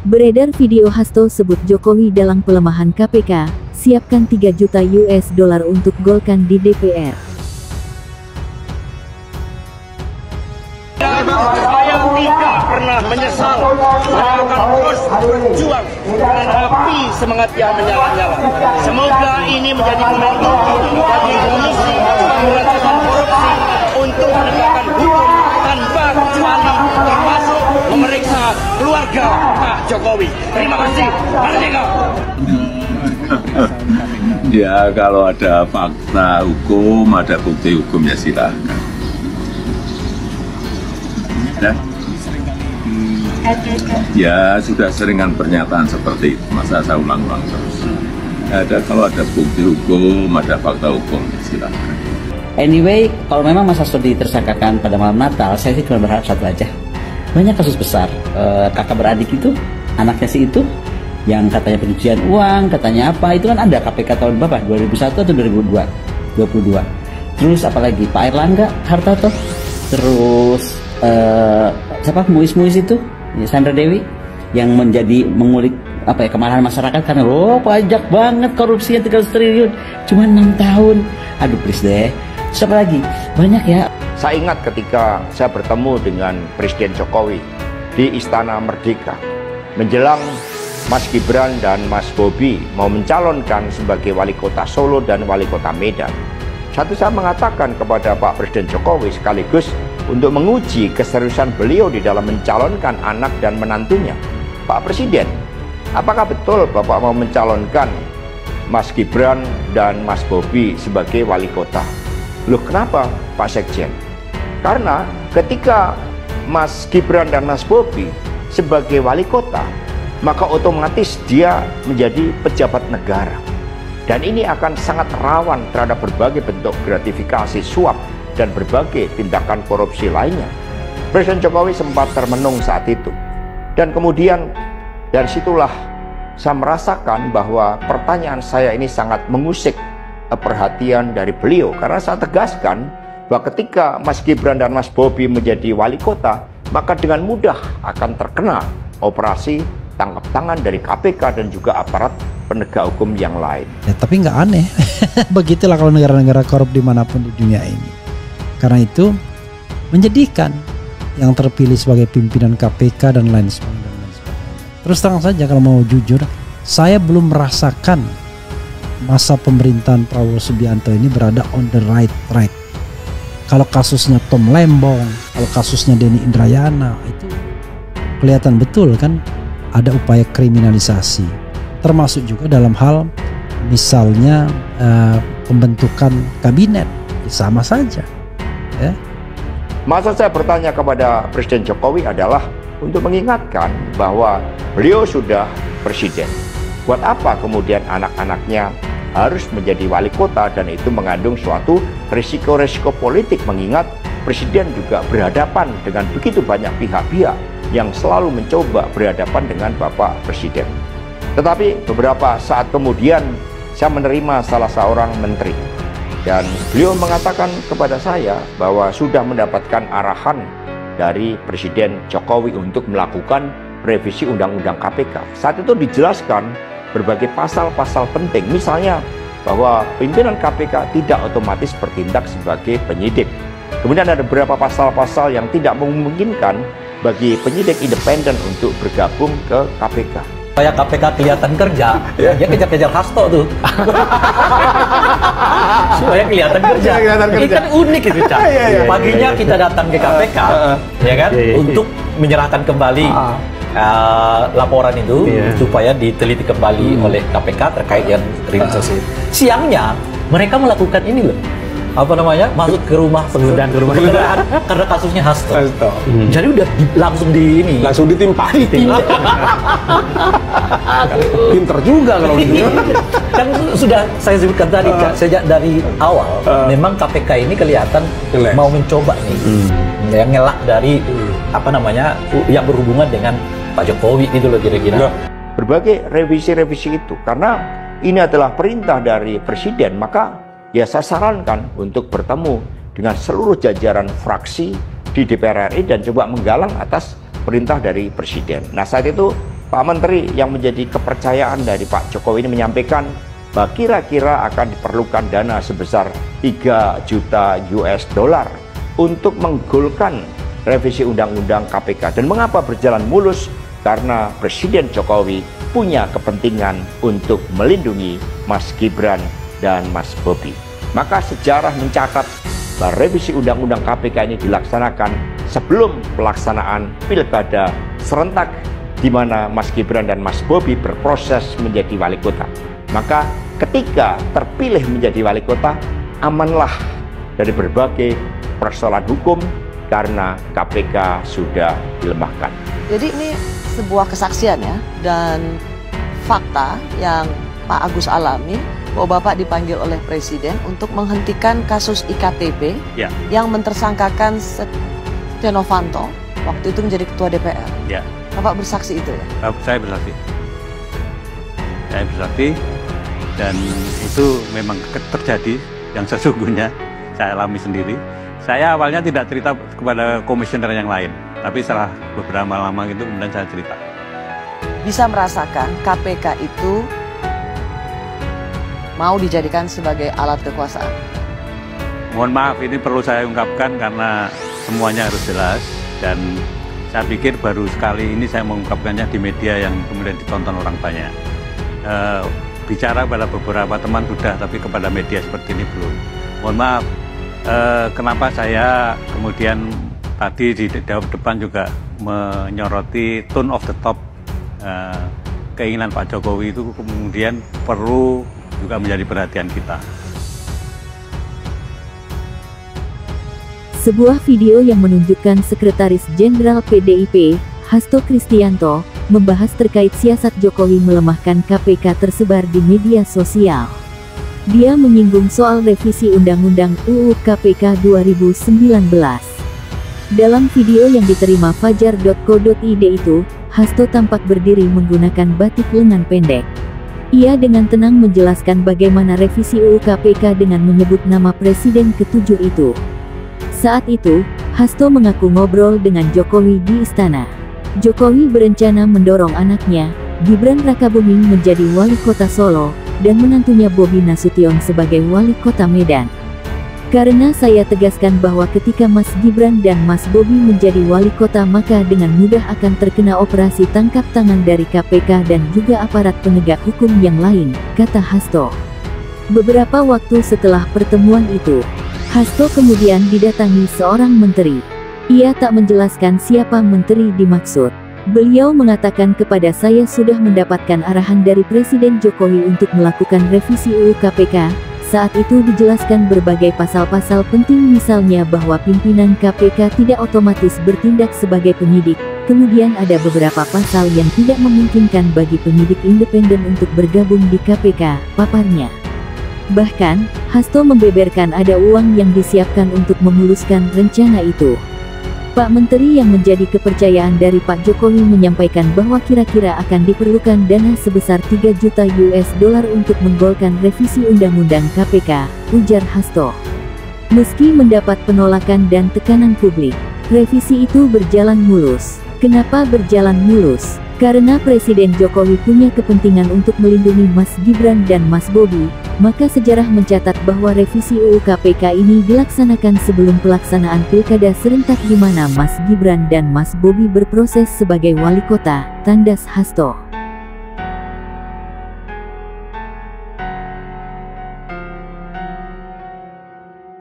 Beredar video Hasto sebut Jokowi dalam pelemahan KPK, siapkan 3 juta US dollar untuk golkan di DPR. Saya tidak pernah menyesal, saya akan terus berjuang dengan api semangat yang menyala-nyala. Semoga ini menjadi momentum bagi Komisi Pemberantasan Korupsi untuk menegakkan hukum tanpa kecuali, termasuk memeriksa keluarga Pak Jokowi. Terima kasih. Merdeka. Ya, kalau ada fakta hukum, ada bukti hukum, ya silakan. Ya, sudah seringan pernyataan seperti itu. Masa saya ulang-ulang terus. Kalau ada bukti hukum, ada fakta hukum, ya silakan. Anyway, kalau memang Mas Hasto ditersangkakan pada malam Natal, saya sih cuma berharap satu aja. Banyak kasus besar, kakak beradik itu, anaknya si itu, yang katanya pencucian uang, katanya apa, itu kan ada KPK tahun berapa? 2001 atau 2022. Terus apalagi Pak Airlangga Hartarto, terus siapa Muis itu, Sandra Dewi, yang menjadi mengulik apa ya, kemarahan masyarakat karena pajak banget korupsinya 300 triliun, cuma 6 tahun. Aduh please deh. Siapa lagi? Banyak ya. Saya ingat ketika saya bertemu dengan Presiden Jokowi di Istana Merdeka menjelang Mas Gibran dan Mas Bobi mau mencalonkan sebagai wali kota Solo dan wali kota Medan. Saya mengatakan kepada Pak Presiden Jokowi sekaligus untuk menguji keseriusan beliau di dalam mencalonkan anak dan menantunya. Pak Presiden, apakah betul Bapak mau mencalonkan Mas Gibran dan Mas Bobi sebagai wali kota? Loh, kenapa Pak Sekjen? Karena ketika Mas Gibran dan Mas Bobi sebagai wali kota, maka otomatis dia menjadi pejabat negara. Dan ini akan sangat rawan terhadap berbagai bentuk gratifikasi, suap, dan berbagai tindakan korupsi lainnya. Presiden Jokowi sempat termenung saat itu. Dan kemudian dari situlah saya merasakan bahwa pertanyaan saya ini sangat mengusik perhatian dari beliau. Karena saya tegaskan bahwa ketika Mas Gibran dan Mas Bobi menjadi wali kota, maka dengan mudah akan terkena operasi tangkap tangan dari KPK dan juga aparat penegak hukum yang lain. Ya, tapi nggak aneh. Begitulah kalau negara-negara korup dimanapun di dunia ini. Karena itu menjadikan yang terpilih sebagai pimpinan KPK dan lain sebagainya. Terus terang saja kalau mau jujur, saya belum merasakan masa pemerintahan Prabowo Subianto ini berada on the right track. Kalau kasusnya Tom Lembong, kalau kasusnya Denny Indrayana, itu kelihatan betul kan ada upaya kriminalisasi. Termasuk juga dalam hal misalnya pembentukan kabinet, sama saja. Ya. Masa saya bertanya kepada Presiden Jokowi adalah untuk mengingatkan bahwa beliau sudah presiden. Buat apa kemudian anak-anaknya harus menjadi wali kota, dan itu mengandung suatu risiko-risiko politik, mengingat presiden juga berhadapan dengan begitu banyak pihak-pihak yang selalu mencoba berhadapan dengan Bapak Presiden. Tetapi beberapa saat kemudian saya menerima salah seorang menteri dan beliau mengatakan kepada saya bahwa sudah mendapatkan arahan dari Presiden Jokowi untuk melakukan revisi Undang-Undang KPK. Saat itu dijelaskan berbagai pasal-pasal penting, misalnya bahwa pimpinan KPK tidak otomatis bertindak sebagai penyidik. Kemudian ada beberapa pasal-pasal yang tidak memungkinkan bagi penyidik independen untuk bergabung ke KPK. Supaya KPK kelihatan kerja, dia kejar-kejar Hasto tuh. Supaya kelihatan kerja. Ini kan unik itu, Cak. Paginya kita datang ke KPK, ya kan, untuk menyerahkan kembali laporan itu supaya diteliti kembali oleh KPK terkait yang kriminalisasi. Siangnya mereka melakukan ini loh, apa namanya, masuk ke rumah penggeledahan karena kasusnya Hasto. Jadi udah langsung ditimpali. Pinter juga kalau gitu. Kan sudah saya sebutkan tadi, Kak, sejak dari awal memang KPK ini kelihatan mau mencoba nih yang ngelak dari apa namanya yang berhubungan dengan Pak Jokowi gitu loh kira-kira. Berbagai revisi-revisi itu karena ini adalah perintah dari presiden, maka ya saya sarankan untuk bertemu dengan seluruh jajaran fraksi di DPR RI dan coba menggalang atas perintah dari presiden. Nah, saat itu Pak Menteri yang menjadi kepercayaan dari Pak Jokowi ini menyampaikan bahwa kira-kira akan diperlukan dana sebesar 3 juta US dollar untuk menggolkan revisi Undang-Undang KPK. Dan mengapa berjalan mulus? Karena Presiden Jokowi punya kepentingan untuk melindungi Mas Gibran dan Mas Bobi. Maka sejarah mencatat bahwa revisi Undang-Undang KPK ini dilaksanakan sebelum pelaksanaan Pilkada serentak di mana Mas Gibran dan Mas Bobi berproses menjadi wali kota. Maka ketika terpilih menjadi wali kota, amanlah dari berbagai persoalan hukum karena KPK sudah dilemahkan. Jadi ini sebuah kesaksian ya, dan fakta yang Pak Agus alami bahwa Bapak dipanggil oleh Presiden untuk menghentikan kasus IKTP yang mentersangkakan Setia Novanto waktu itu menjadi Ketua DPR. Ya. Bapak bersaksi itu ya? Saya bersaksi. Saya bersaksi, dan itu memang terjadi yang sesungguhnya saya alami sendiri. Saya awalnya tidak cerita kepada komisioner yang lain, tapi setelah beberapa lama itu kemudian saya cerita. Bisa merasakan KPK itu mau dijadikan sebagai alat kekuasaan. Mohon maaf, ini perlu saya ungkapkan karena semuanya harus jelas, dan saya pikir baru sekali ini saya mengungkapkannya di media yang kemudian ditonton orang banyak. Bicara pada beberapa teman sudah, tapi kepada media seperti ini belum. Mohon maaf, kenapa saya kemudian tadi di depan juga menyoroti tone of the top, keinginan Pak Jokowi itu kemudian perlu juga menjadi perhatian kita. Sebuah video yang menunjukkan Sekretaris Jenderal PDIP, Hasto Kristianto, membahas terkait siasat Jokowi melemahkan KPK tersebar di media sosial. Dia menyinggung soal revisi Undang-Undang UU KPK 2019. Dalam video yang diterima fajar.co.id itu, Hasto tampak berdiri menggunakan batik lengan pendek. Ia dengan tenang menjelaskan bagaimana revisi UU KPK dengan menyebut nama Presiden ke-7 itu. Saat itu, Hasto mengaku ngobrol dengan Jokowi di istana. Jokowi berencana mendorong anaknya, Gibran Rakabuming menjadi wali kota Solo, dan menantunya Bobi Nasution sebagai wali kota Medan. Karena saya tegaskan bahwa ketika Mas Gibran dan Mas Bobi menjadi wali kota maka dengan mudah akan terkena operasi tangkap tangan dari KPK dan juga aparat penegak hukum yang lain, kata Hasto. Beberapa waktu setelah pertemuan itu, Hasto kemudian didatangi seorang menteri. Ia tak menjelaskan siapa menteri dimaksud. Beliau mengatakan kepada saya sudah mendapatkan arahan dari Presiden Jokowi untuk melakukan revisi UU KPK. Saat itu dijelaskan berbagai pasal-pasal penting, misalnya bahwa pimpinan KPK tidak otomatis bertindak sebagai penyidik. Kemudian ada beberapa pasal yang tidak memungkinkan bagi penyidik independen untuk bergabung di KPK, paparnya. Bahkan, Hasto membeberkan ada uang yang disiapkan untuk memuluskan rencana itu. Pak Menteri yang menjadi kepercayaan dari Pak Jokowi menyampaikan bahwa kira-kira akan diperlukan dana sebesar 3 juta US dollar untuk menggolkan revisi Undang-Undang KPK, ujar Hasto. Meski mendapat penolakan dan tekanan publik, revisi itu berjalan mulus. Kenapa berjalan mulus? Karena Presiden Jokowi punya kepentingan untuk melindungi Mas Gibran dan Mas Bobi, maka sejarah mencatat bahwa revisi UU KPK ini dilaksanakan sebelum pelaksanaan Pilkada serentak di mana Mas Gibran dan Mas Bobi berproses sebagai wali kota, tandas Hasto.